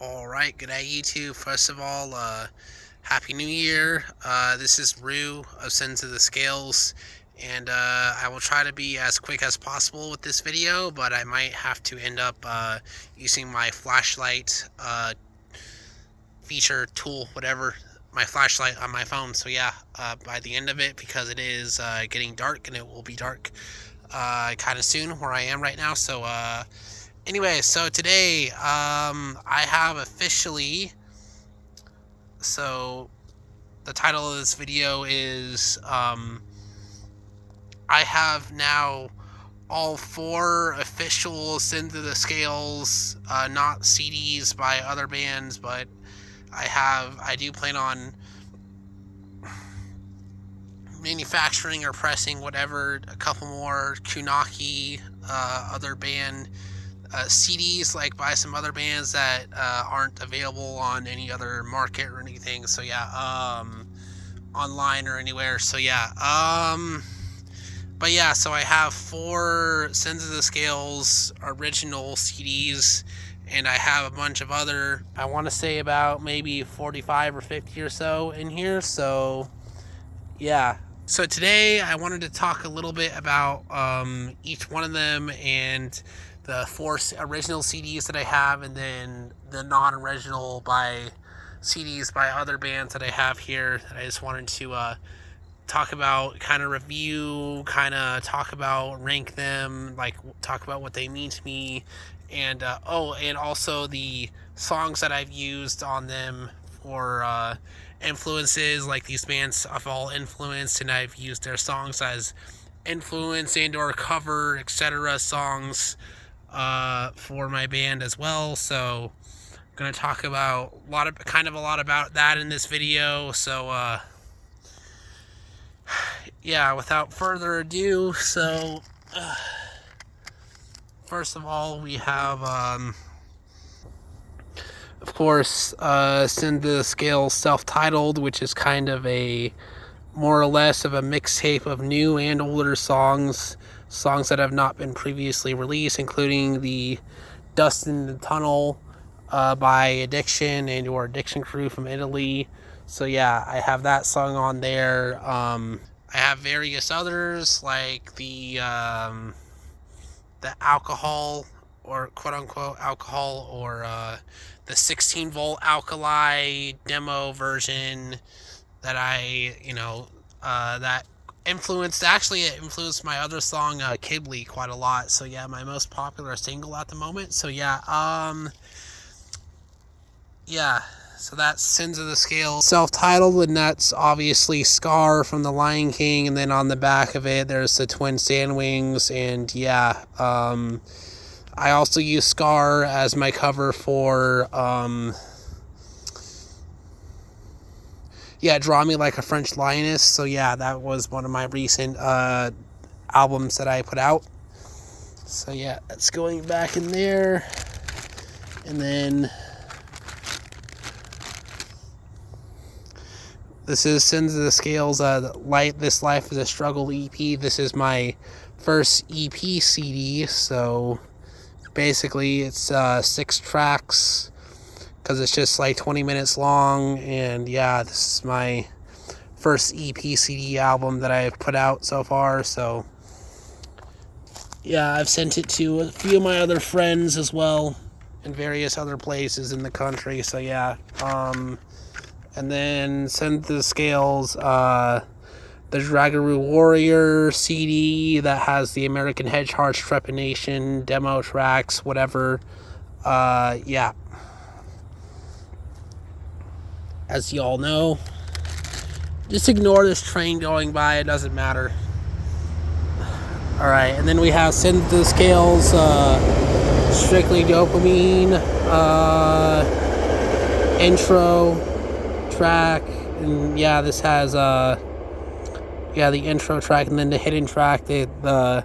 Alright, good day YouTube. First of all, Happy New Year. This is Rue of Sins of the Scales, and I will try to be as quick as possible with this video, but I might have to end up using my flashlight feature, tool, whatever, my flashlight on my phone. So yeah, by the end of it, because it is getting dark, and it will be dark kind of soon where I am right now, so anyway, so today, I have officially, so the title of this video is, I have now all 4 official Sins of the Scales, not CDs by other bands, but I do plan on manufacturing or pressing whatever, a couple more Kunaki, other band CDs, like by some other bands that aren't available on any other market or anything. So yeah, online or anywhere. So yeah, but yeah, so I have 4 Sins of the Scales original CDs, and I have a bunch of other, I want to say about maybe 45 or 50 or so in here. So yeah. So today I wanted to talk a little bit about each one of them, and the 4 original CDs that I have, and then the non-original CDs by other bands that I have here that I just wanted to talk about, kind of review, kind of talk about, rank them, like talk about what they mean to me, and and also the songs that I've used on them for influences, like these bands have all influenced, and I've used their songs as influence and or cover, etc. songs for my band as well. So I'm gonna talk about a lot about that in this video. So yeah, without further ado, so first of all, we have of course, Sins of the Scales self-titled, which is kind of a more or less of a mixtape of new and older songs that have not been previously released, including the Dust in the Tunnel by Addiction and or Addiction Crew from Italy. So yeah, I have that song on there. I have various others, like the alcohol, or quote unquote alcohol, or the 16 volt alkali demo version that that it influenced my other song, Kibli, quite a lot. So yeah, my most popular single at the moment. So yeah, so that's Sins of the Scales self-titled, and that's obviously Scar from The Lion King, and then on the back of it there's the Twin Sandwings, and yeah, I also use Scar as my cover for Draw Me Like a French Lioness. So yeah, that was one of my recent albums that I put out. So yeah, that's going back in there. And then this is Sins of the Scales, This Life is a Struggle EP. This is my first EP CD, so basically it's 6 tracks, because it's just like 20 minutes long, and yeah, this is my first EP CD album that I've put out so far. So yeah, I've sent it to a few of my other friends as well in various other places in the country. So yeah, and then Sins of the Scales, the Dragaroo Warrior CD that has the American Hedgehog Trepanation demo tracks, whatever. Yeah. As you all know, just ignore this train going by, it doesn't matter. Alright, and then we have Sins of the Scales, Strictly Dopamine, intro track, and yeah, this has the intro track, and then the hidden track, the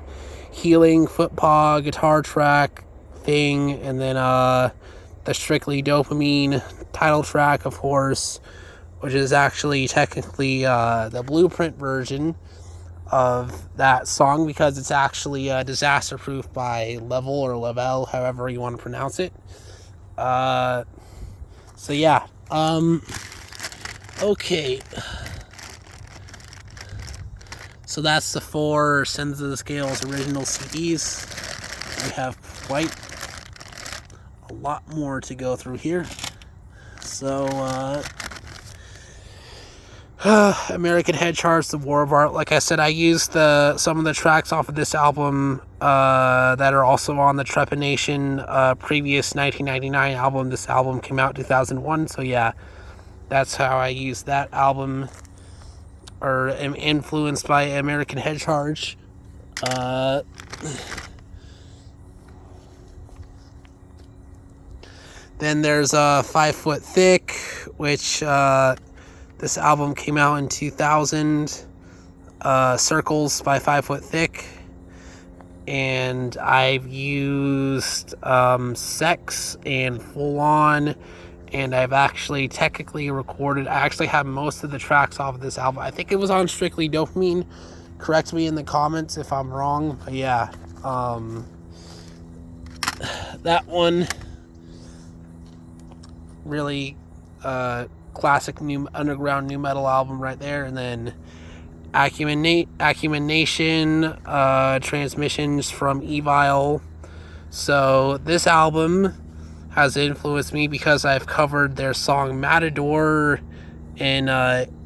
Healing Footpaw guitar track thing, and then the Strictly Dopamine title track, of course, which is actually technically the Blueprint version of that song, because it's actually Disaster Proof by Level, or Lavelle, however you want to pronounce it. So yeah, okay. So that's the 4 Sins of the Scales original CDs. We have quite a lot more to go through here. So, American Head Charts, The War of Art. Like I said, I used some of the tracks off of this album that are also on the Trepanation previous 1999 album. This album came out in 2001, so yeah, that's how I used that album, or am influenced by American Head Charge. Then there's 5 Foot Thick, which this album came out in 2000. Circles by 5 Foot Thick. And I've used Sex and Full On. And I've actually technically recorded, I actually have most of the tracks off of this album. I think it was on Strictly Dopamine. Correct me in the comments if I'm wrong. But yeah, that one, really classic new underground new metal album right there. And then Acumen Nation, Transmissions from Evil. So this album has influenced me because I've covered their song Matador in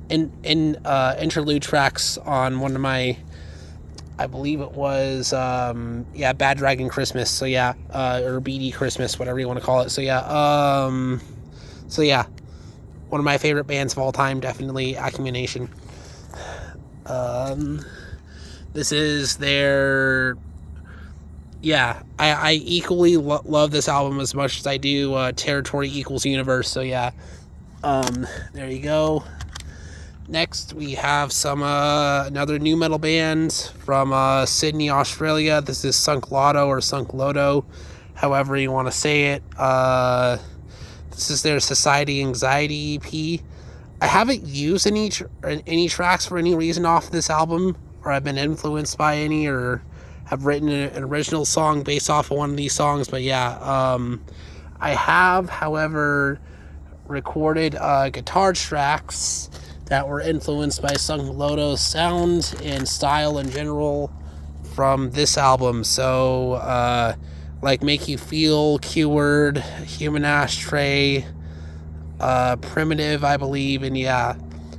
interlude tracks on one of my, I believe it was Bad Dragon Christmas. So yeah, or BD Christmas, whatever you want to call it. So yeah, one of my favorite bands of all time, definitely Acumen Nation. This is their, I equally love this album as much as I do Territory Equals Universe. So yeah, there you go. Next we have some another new metal band from Sydney, Australia. This is Sunk Lotto, or Sunk Loto, however you want to say it. This is their Society Anxiety EP. I haven't used any tracks for any reason off this album, or I've been influenced by any, or have written an original song based off of one of these songs. But yeah, I have, however, recorded guitar tracks that were influenced by Sunk Loto's sound and style in general from this album. So like Make You Feel, Keyword, Human Ashtray, Primitive, I believe. And yeah,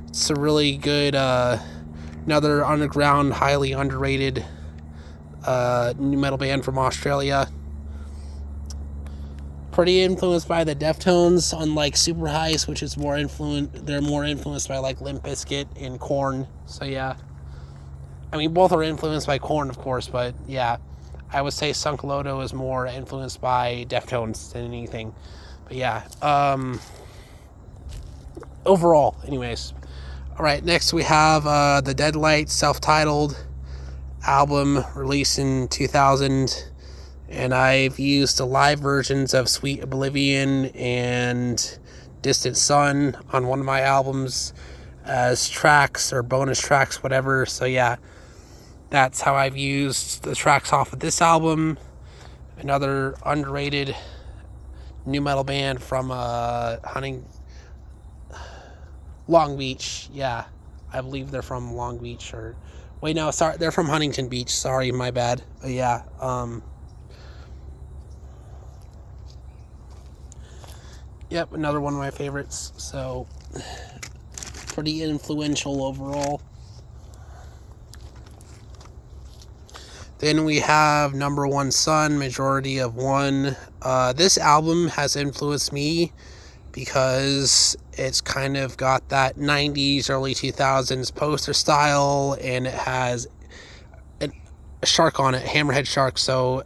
it's a really good another underground, highly underrated new metal band from Australia. Pretty influenced by the Deftones, unlike Super Heist, which is they're more influenced by like Limp Bizkit and Korn. So yeah, I mean, both are influenced by Korn, of course, but yeah, I would say Sunk Loto is more influenced by Deftones than anything. But yeah, overall, anyways. All right, next we have the Deadlight self-titled album released in 2000, and I've used the live versions of Sweet Oblivion and Distant Sun on one of my albums as tracks or bonus tracks, whatever. So yeah, that's how I've used the tracks off of this album. Another underrated new metal band from Long Beach. Yeah, I believe they're from Long Beach, or wait, no, sorry, they're from Huntington Beach. Sorry, my bad. But yeah, yep, another one of my favorites. So pretty influential overall. Then we have Number One Son, Majority of One. This album has influenced me because it's kind of got that 90s, early 2000s poster style, and it has a shark on it, Hammerhead Shark. So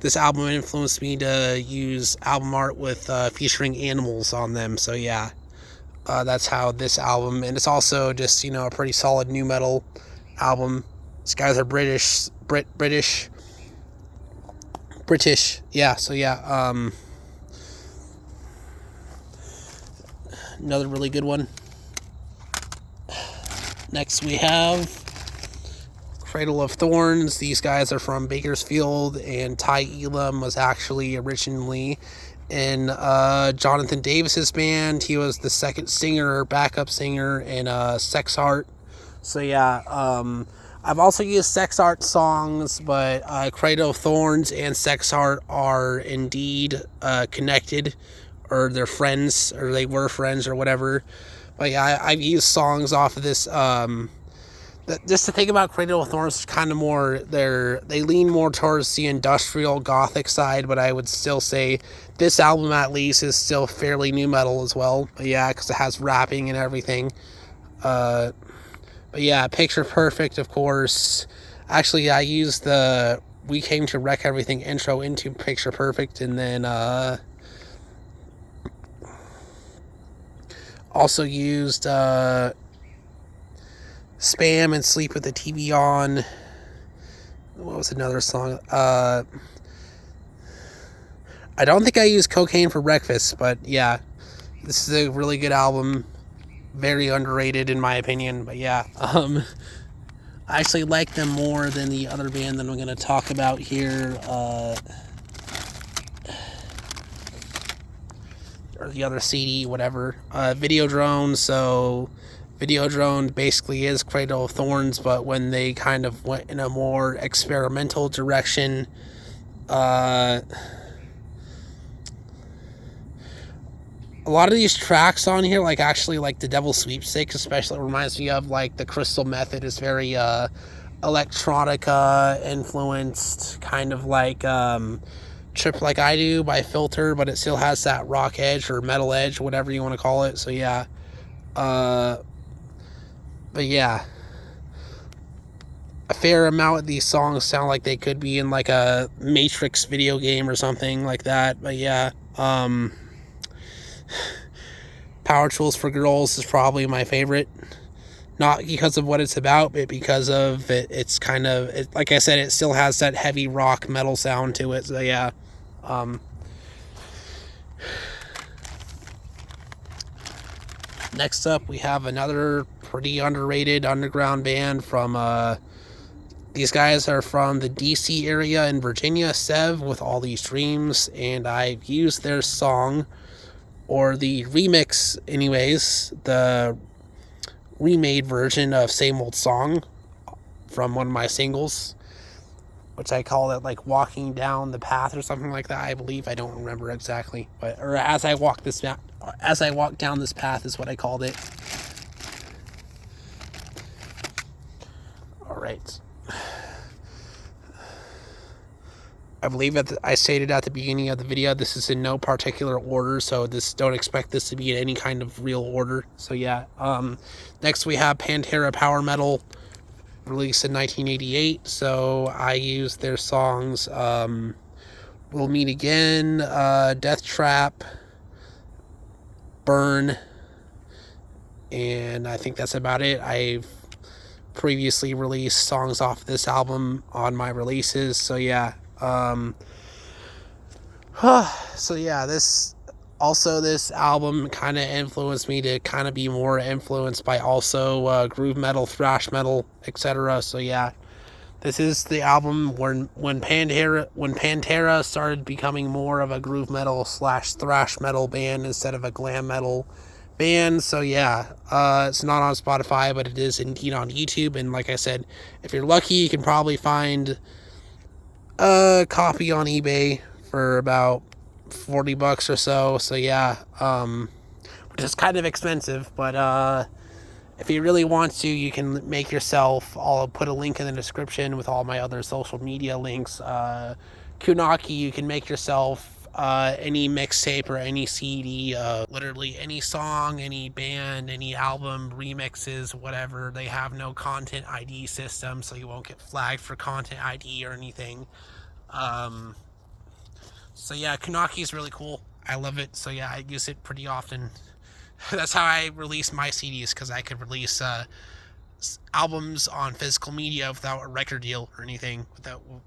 this album influenced me to use album art with featuring animals on them. So yeah, that's how this album, and it's also just, a pretty solid new metal album. These guys are British. Yeah, so yeah, another really good one. Next we have Cradle of Thorns. These guys are from Bakersfield, and Ty Elam was actually originally in Jonathan Davis's band. He was the second singer or backup singer in Sex Art. So yeah, I've also used Sex Art songs, but Cradle of Thorns and Sex Art are indeed connected, or they're friends, or they were friends, or whatever. But yeah, I've used songs off of this. Just to think about Cradle of Thorns, kind of more, they lean more towards the industrial gothic side, but I would still say this album at least is still fairly new metal as well. But yeah, because it has rapping and everything. But yeah, Picture Perfect, of course. Actually, I used the We Came to Wreck Everything intro into Picture Perfect, and then also used Spam and Sleep with the TV On. What was another song? I don't think I used Cocaine for Breakfast, but yeah, this is a really good album. Very underrated in my opinion, but yeah. I actually like them more than the other band that I'm going to talk about here. Or the other CD, whatever. Videodrone, so Videodrone basically is Cradle of Thorns, but when they kind of went in a more experimental direction, a lot of these tracks on here, like actually like the Devil Sweepstakes especially, reminds me of like the Crystal Method. Is very electronica influenced, kind of like Trip Like I Do by Filter, but it still has that rock edge or metal edge, whatever you want to call it. So yeah, but yeah, a fair amount of these songs sound like they could be in like a Matrix video game or something like that. But yeah, Power Tools for Girls is probably my favorite. Not because of what it's about, but because of it's kind of, like I said, it still has that heavy rock metal sound to it. So yeah. Next up, we have another pretty underrated underground band from, these guys are from the DC area in Virginia, Sev with All These Dreams, and I've used their song, or the remix anyways, the remade version of Same Old Song from one of my singles, which I call it like Walking Down the Path or something like that, I believe. I don't remember exactly, but or as I walk down this path is what I called it. All right. I believe that I stated at the beginning of the video, this is in no particular order, so don't expect this to be in any kind of real order. So yeah, next we have Pantera Power Metal, released in 1988. So I used their songs, We'll Meet Again, Death Trap, Burn, and I think that's about it. I've previously released songs off this album on my releases, so yeah. So yeah, this album kind of influenced me to kind of be more influenced by also groove metal, thrash metal, etc. So yeah, this is the album when Pantera started becoming more of a groove metal / thrash metal band instead of a glam metal band. So yeah, it's not on Spotify, but it is indeed on YouTube. And like I said, if you're lucky, you can probably find a copy on eBay for about $40 or so. So yeah, which is kind of expensive, but if you really want to, you can make yourself. I'll put a link in the description with all my other social media links. Kunaki, you can make yourself any mixtape or any CD, literally any song, any band, any album, remixes, whatever. They have no content ID system, so you won't get flagged for content ID or anything. So yeah, Kunaki is really cool. I love it. So yeah, I use it pretty often. That's how I release my CDs, because I could release albums on physical media without a record deal or anything,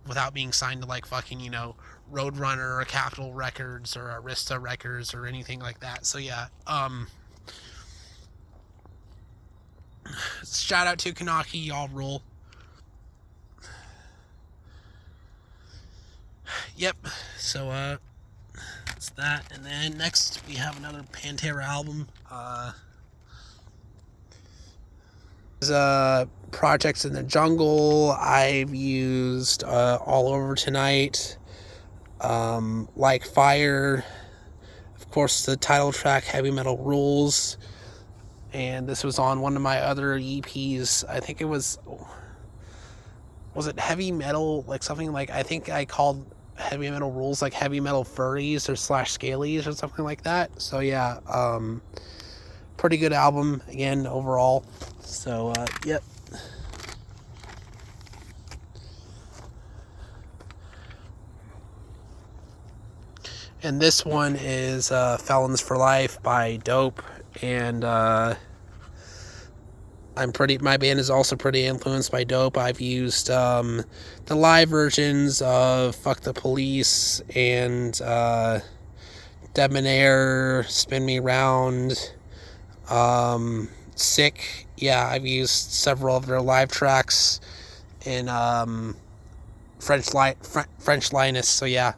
without being signed to like fucking, Roadrunner or Capitol Records or Arista Records or anything like that. So yeah, shout out to Kunaki, y'all rule. Yep. So that's that. And then next we have another Pantera album. Projects in the Jungle I've used All Over Tonight, Like Fire, of course the title track Heavy Metal Rules, and this was on one of my other EPs. I think it was it Heavy Metal, like something like, I think I called Heavy Metal Rules like Heavy Metal Furries or /Scalies or something like that. So yeah, pretty good album again overall. So yep. And this one is Felons for Life by Dope, and my band is also pretty influenced by Dope. I've used the live versions of Fuck the Police and Debonair, Spin Me Round, Sick. Yeah, I've used several of their live tracks in French Linus, so yeah.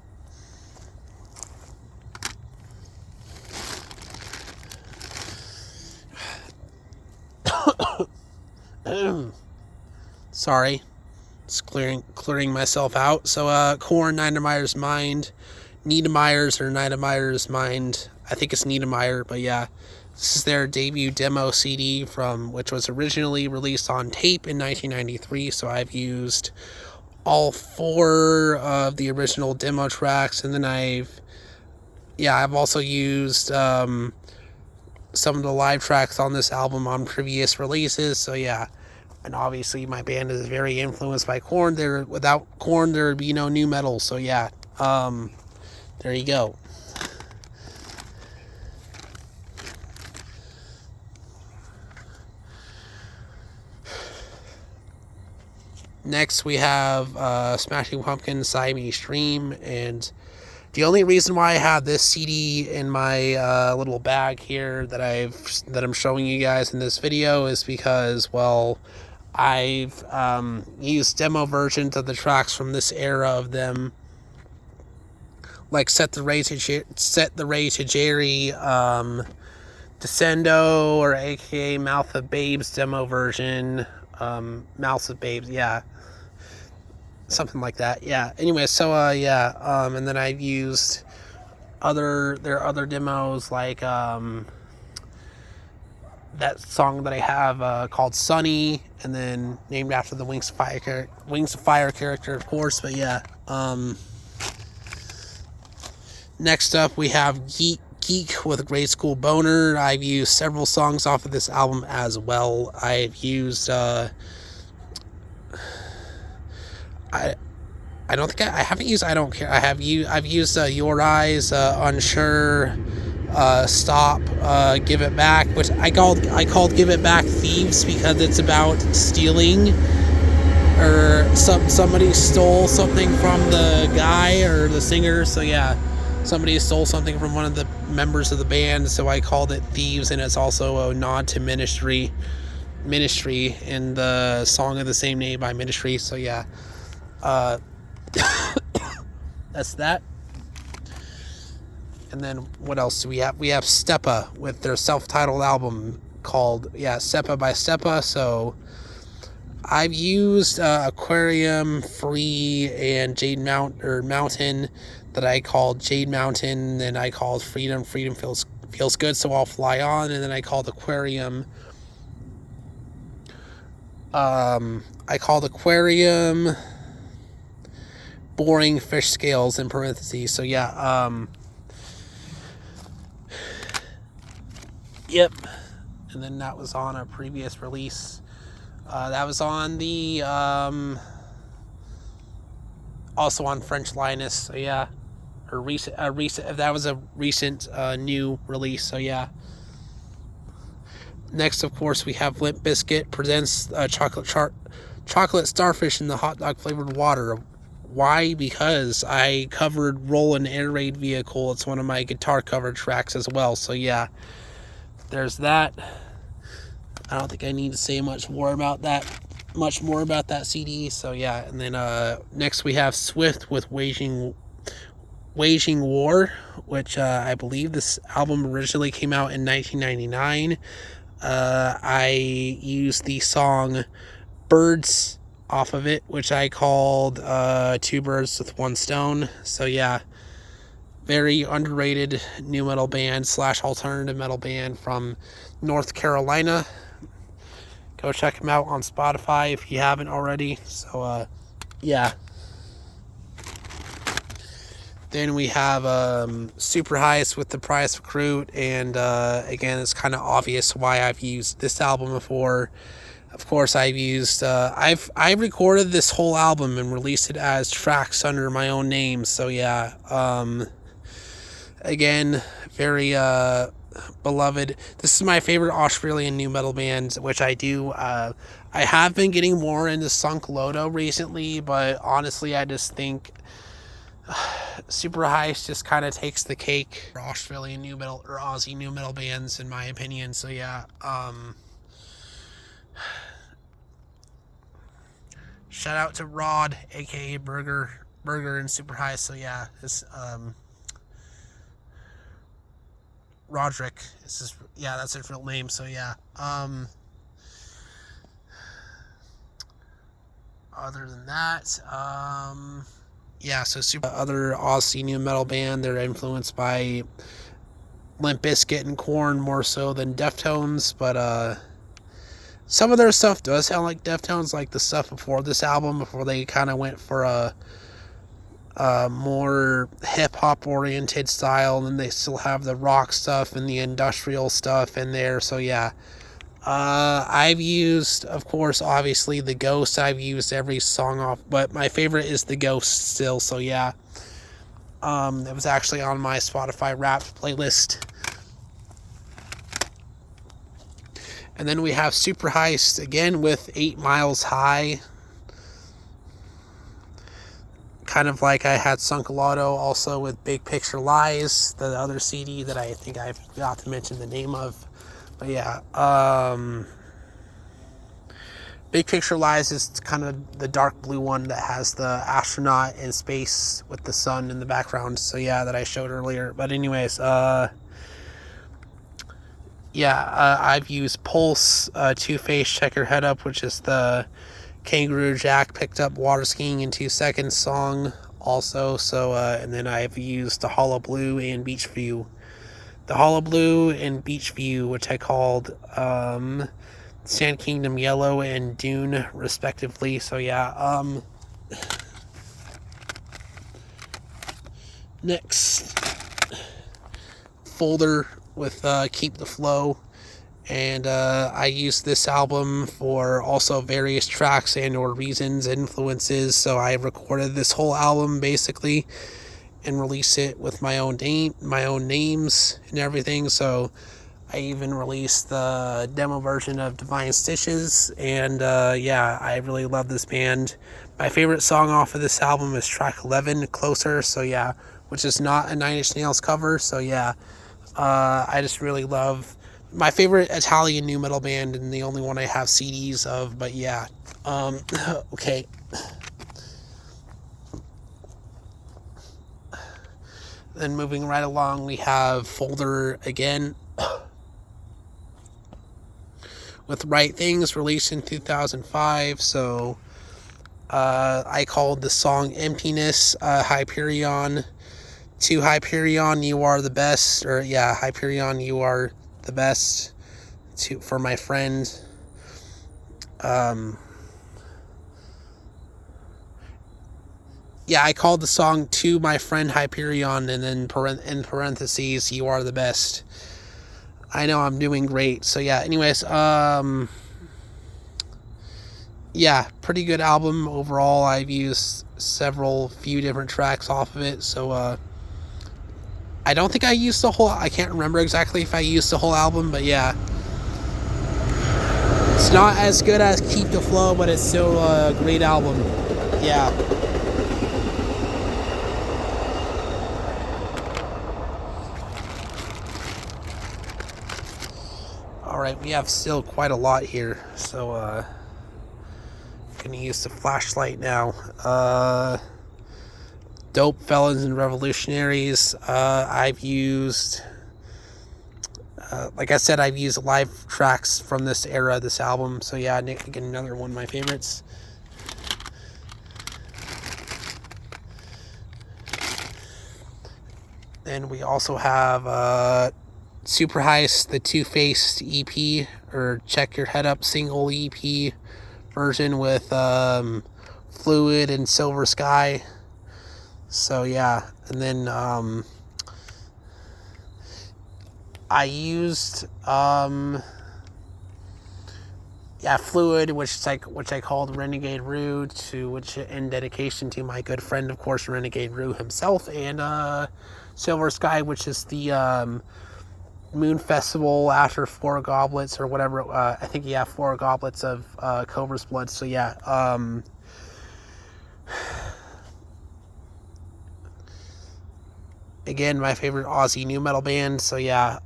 Sorry, just clearing myself out. So Korn, Niedermeyer's Mind, Niedermeyer's or Niedermeyer's Mind. I think it's Niedermeyer, but yeah, this is their debut demo CD which was originally released on tape in 1993. So I've used all 4 of the original demo tracks, and then I've also used some of the live tracks on this album on previous releases. So yeah, and obviously my band is very influenced by Korn. Without Korn there would be no new metal. So yeah, there you go. Next we have Smashing Pumpkins Siamese Dream, and the only reason why I have this CD in my little bag here that I'm showing you guys in this video is because, well, I've used demo versions of the tracks from this era of them, like Set the Ray to Jerry, Descendo, or aka Mouth of Babes demo version, Mouth of Babes, yeah. Something like that, yeah. Anyway, so and then I've used their other demos, like that song that I have called Sunny, and then named after the Wings of Fire character, of course. But yeah, next up we have Geek with Grade School Boner. I've used several songs off of this album as well. I've used I don't think I haven't used I Don't Care. I've used Your Eyes, Unsure, Stop, Give It Back, which I called Give It Back Thieves because it's about stealing, or somebody stole something from the guy or the singer. So yeah, somebody stole something from one of the members of the band, so I called it Thieves, and it's also a nod to Ministry in the song of the same name by Ministry. So yeah, that's that. And then what else do we have? We have Stepa with their self-titled album called Stepa by Stepa. So I've used Aquarium, Free, and Jade Mountain that I called Jade Mountain, and I called Freedom feels good, so I'll fly on, and then I called Aquarium Boring Fish Scales in parentheses. So yeah, yep. And then that was on a previous release. That was on the also on French Linus. So yeah, or recent. That was a recent new release. So yeah. Next, of course, we have Limp Bizkit presents chocolate starfish in the hot dog flavored water. Why? Because I covered Rollin' Air Raid Vehicle. It's one of my guitar cover tracks as well. So yeah, there's that. I don't think I need to say much more about that CD. So yeah, and then next we have Swift with Waging Waging War, which I believe this album originally came out in 1999. I used the song Birds off of it, which I called Two Birds with One Stone. So yeah, very underrated new metal band / alternative metal band from North Carolina. Go check them out on Spotify if you haven't already. So yeah. Then we have Super Heist with The Price Recruit, and again, it's kind of obvious why I've used this album before. Of course, I've used I've recorded this whole album and released it as tracks under my own name. So yeah, again, very beloved. This is my favorite Australian new metal band, which I do. I have been getting more into Sunk Loto recently, but honestly, I just think Super Heist just kind of takes the cake for Australian new metal or Aussie new metal bands, in my opinion. So yeah, shout out to Rod, aka Burger and Super Heist. So yeah, this Roderick is his, yeah, that's his real name. So yeah, other than that, yeah, so super other Aussie new metal band. They're influenced by Limp Bizkit and Korn more so than Deftones, but some of their stuff does sound like Deftones, like the stuff before this album, before they kind of went for a more hip-hop oriented style, and then they still have the rock stuff and the industrial stuff in there. So yeah, I've used, of course, obviously The Ghost. I've used every song off, but my favorite is The Ghost still. So yeah, it was actually on my Spotify Wrapped playlist. And then we have Super Heist again with 8 Miles High. Kind of like I had Sunk Loto also with Big Picture Lies, the other CD that I think I forgot to mention the name of. But yeah, Big Picture Lies is kind of the dark blue one that has the astronaut in space with the sun in the background. So yeah, that I showed earlier. But anyways, yeah, I've used Pulse, Two Face, Check Your Head Up, which is the Kangaroo Jack picked up water skiing in 2 seconds song also. So and then I've used the Hollow Blue and Beach View. The Hollow Blue and Beach View, which I called Sand Kingdom Yellow and Dune, respectively. So yeah, next folder with Keep the Flow, and I used this album for also various tracks and or reasons, influences. So I recorded this whole album basically and release it with my own names and everything. So I even released the demo version of Divine Stitches, and yeah, I really love this band. My favorite song off of this album is track 11, Closer. So yeah, which is not a Nine Inch Nails cover. So yeah, I just really love my favorite Italian new metal band, and the only one I have CDs of. But yeah, okay. Then moving right along, we have folder again with Right Things, released in 2005. So I called the song Emptiness, Hyperion. To Hyperion, you are the best. Or yeah, Hyperion, you are the best. For my friend. Yeah, I called the song To My Friend Hyperion, and then in parentheses, you are the best. I know I'm doing great. So yeah, anyways, yeah, pretty good album overall. I've used few different tracks off of it. So I don't think I used the whole, I can't remember exactly if I used the whole album, but yeah. It's not as good as Keep the Flow, but it's still a great album. Yeah. Alright, we have still quite a lot here, so gonna use the flashlight now. Dope Felons and Revolutionaries. I've used, like I said, I've used live tracks from this era, this album. So yeah, again, another one of my favorites. Then we also have Super Heist, the Two-Faced EP, or Check Your Head Up single EP version with Fluid and Silver Sky. So yeah, and then I used Fluid, which I called Renegade Rue, which in dedication to my good friend, of course, Renegade Rue himself, and Silver Sky, which is the Moon Festival after Four Goblets or whatever. I think Four Goblets of Cobra's Blood. So yeah, again, my favorite Aussie nu metal band. So yeah,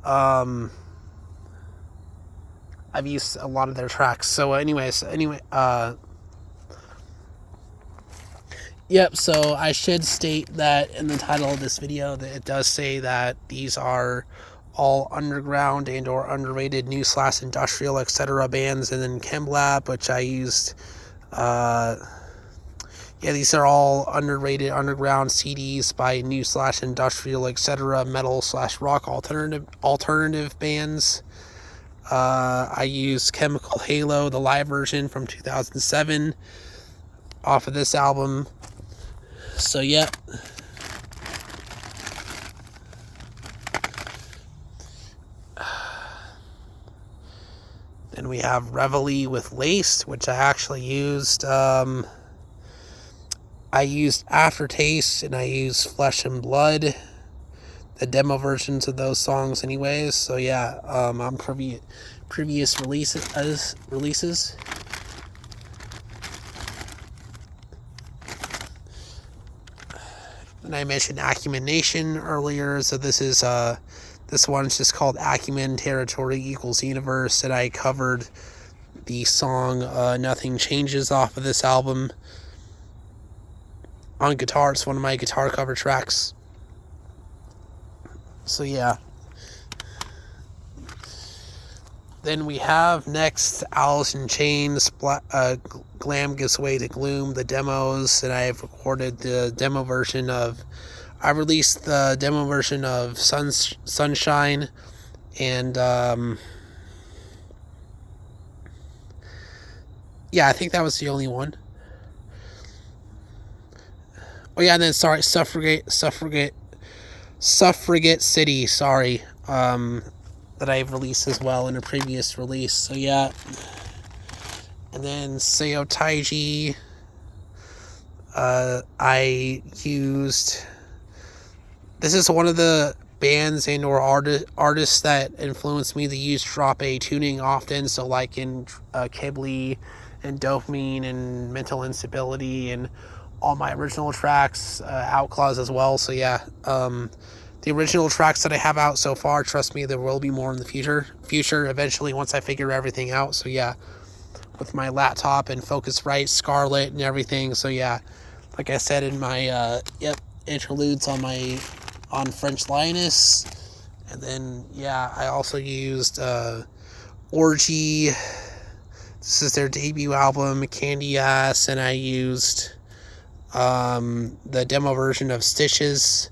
I've used a lot of their tracks. So anyway, yep, so I should state that in the title of this video that it does say that these are all underground and or underrated new / industrial, etc. bands, and then ChemLab, which I used. These are all underrated underground CDs by new / industrial, etc. metal / rock alternative bands. I used Chemical Halo, the live version from 2007, off of this album. So yeah. Then we have Reveille with Laced, which I actually used. I used Aftertaste and I used Flesh and Blood, the demo versions of those songs anyways. So yeah, on previous releases. And I mentioned Acumen Nation earlier, so this one's just called Acumen Territory Equals Universe, and I covered the song Nothing Changes off of this album on guitar. It's one of my guitar cover tracks. So yeah. Then we have next Alice in Chains, Glam Gives Way to Gloom, the demos, and I've recorded the demo version of, I released the demo version of Sunshine, and I think that was the only one. Oh yeah, and then sorry, Suffragette City, sorry, that I've released as well in a previous release. So yeah. And then Seo Taiji, I used, this is one of the bands and or artists that influenced me to use drop A tuning often. So like in Kibli and Dopamine and Mental Instability and all my original tracks, Outclaws as well. So yeah, the original tracks that I have out so far, trust me, there will be more in the future eventually once I figure everything out. So yeah, with my laptop and Focusrite, Scarlett and everything. So yeah, like I said in my interludes on French Lioness. And then yeah, I also used Orgy. This is their debut album, Candy Ass, and I used the demo version of Stitches.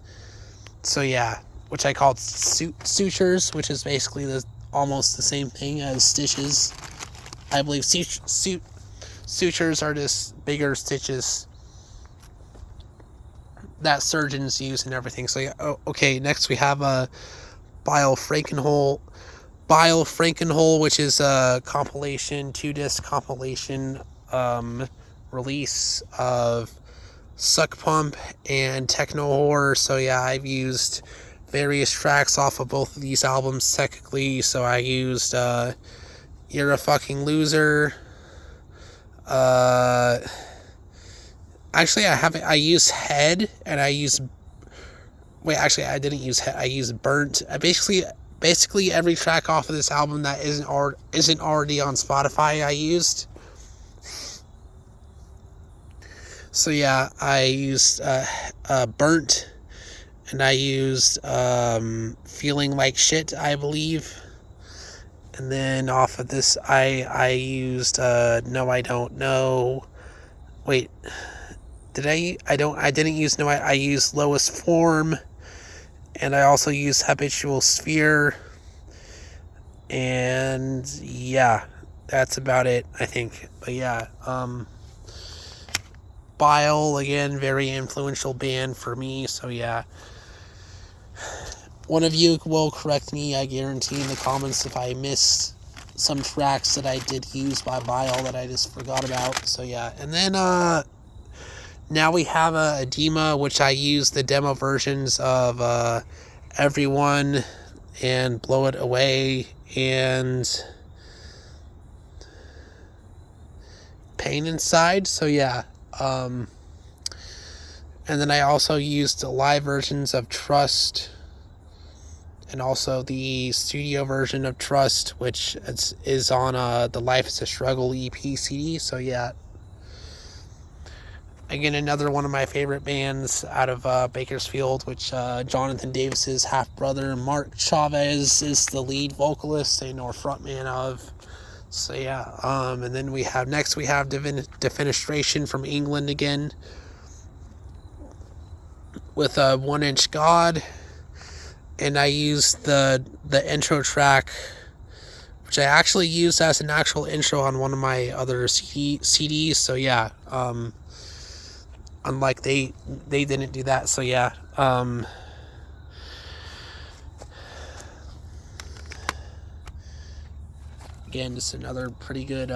So yeah, which I called Sutures, which is basically almost the same thing as Stitches. I believe sutures are just bigger stitches that surgeons use and everything. So yeah, okay, next we have Bile Frankenhole, which is a compilation, 2-disc compilation release of Suck Pump and Techno Horror. So yeah, I've used various tracks off of both of these albums technically. So I used You're a Fucking Loser. Actually, I used Head, and I used, I didn't use Head, I used Burnt. Basically every track off of this album that isn't already on Spotify I used. So yeah, I used Burnt, and I used Feeling Like Shit, I believe. And then off of this, I used No I Don't Know. Wait, did I didn't use No I used Lowest Form, and I also used Habitual Sphere. And yeah, that's about it, I think. But yeah, Bile, again, very influential band for me, so yeah. One of you will correct me, I guarantee, in the comments if I missed some tracks that I did use by Bile that I just forgot about, so yeah. And then, now we have Edema, which I use the demo versions of, Everyone, and Blow It Away, and Pain Inside, so yeah. And then I also used the live versions of Trust, and also the studio version of Trust, which is on the Life is a Struggle EP CD, so yeah. Again, another one of my favorite bands out of Bakersfield, which Jonathan Davis's half-brother, Mark Chavez, is the lead vocalist and or frontman of. So yeah, and then we have Defenestration from England again, with a 1 Inch God, and I used the intro track, which I actually used as an actual intro on one of my other CDs. So yeah, unlike they didn't do that. So yeah, again, just another pretty good,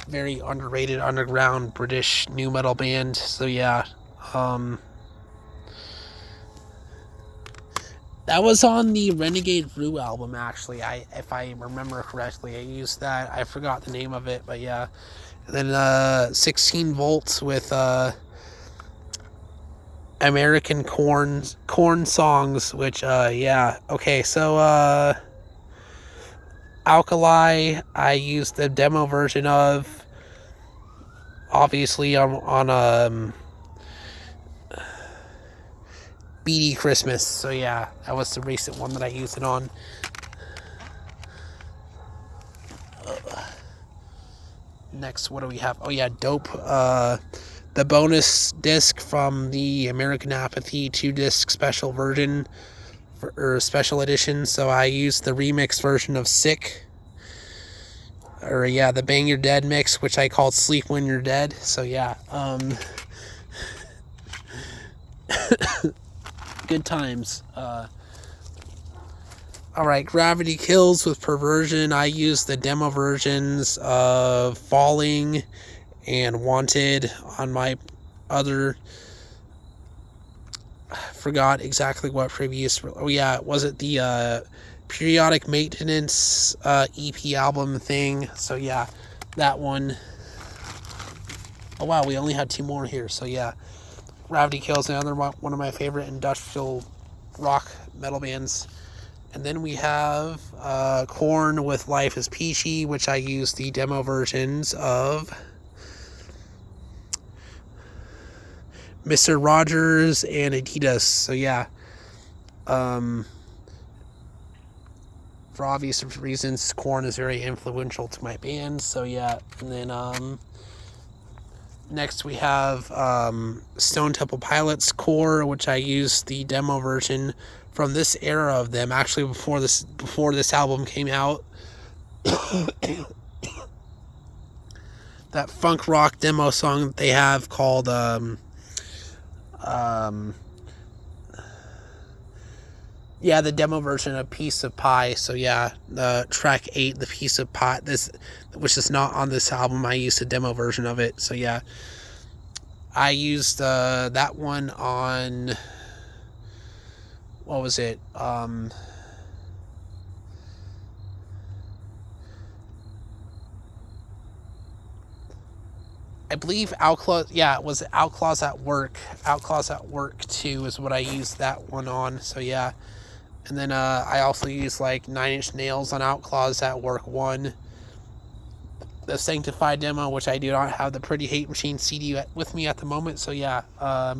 very underrated underground British nu metal band. So yeah, that was on the Renegade Rue album, actually. If I remember correctly, I used that. I forgot the name of it, but yeah. And then 16 Volts with American Corn Songs, which yeah. Okay, so Alkali, I used the demo version of, obviously on Beady Christmas. So yeah, that was the recent one that I used it on. Next, what do we have? Oh yeah, Dope. The bonus disc from the American Apathy 2-disc special version, or special edition. So I used the remix version of Sick, or yeah, the Bang You're Dead mix, which I called Sleep When You're Dead. So yeah, good times. Alright, Gravity Kills with Perversion. I used the demo versions of Falling and Wanted on my other, I forgot exactly what previous, oh yeah, was it the Periodic Maintenance EP album thing. So yeah, that one. Oh wow, we only had 2 more here. So yeah, Gravity Kills, another one of my favorite industrial rock metal bands. And then we have Korn with Life is Peachy, which I used the demo versions of Mr. Rogers and Adidas. So yeah, for obvious reasons, Korn is very influential to my band. So yeah, and then next we have Stone Temple Pilots Core, which I used the demo version from this era of them, actually before this album came out. That funk rock demo song that they have called yeah, the demo version of Piece of Pie. So yeah, the track 8, the Piece of Pie, this, which is not on this album, I used a demo version of it. So yeah, I used that one on, what was it? I believe Outlaws, yeah, it was Outlaws at Work. Outlaws at Work 2 is what I used that one on. So yeah. And then I also used like 9 Inch Nails on Outlaws at Work 1. the Sanctified demo, which I do not have the Pretty Hate Machine CD with me at the moment. So yeah, I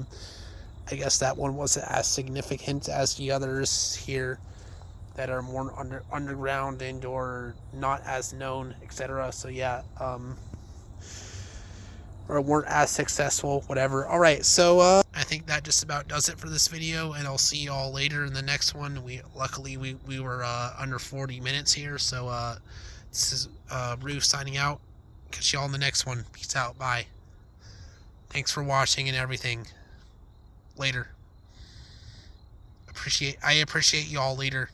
guess that one wasn't as significant as the others here that are more underground and or not as known, etc. So yeah, or weren't as successful, whatever. All right, so I think that just about does it for this video, and I'll see you all later in the next one. Luckily we were under 40 minutes here, so this is Roo signing out. Catch you all in the next one. Peace out. Bye. Thanks for watching and everything. Later. I appreciate you all later.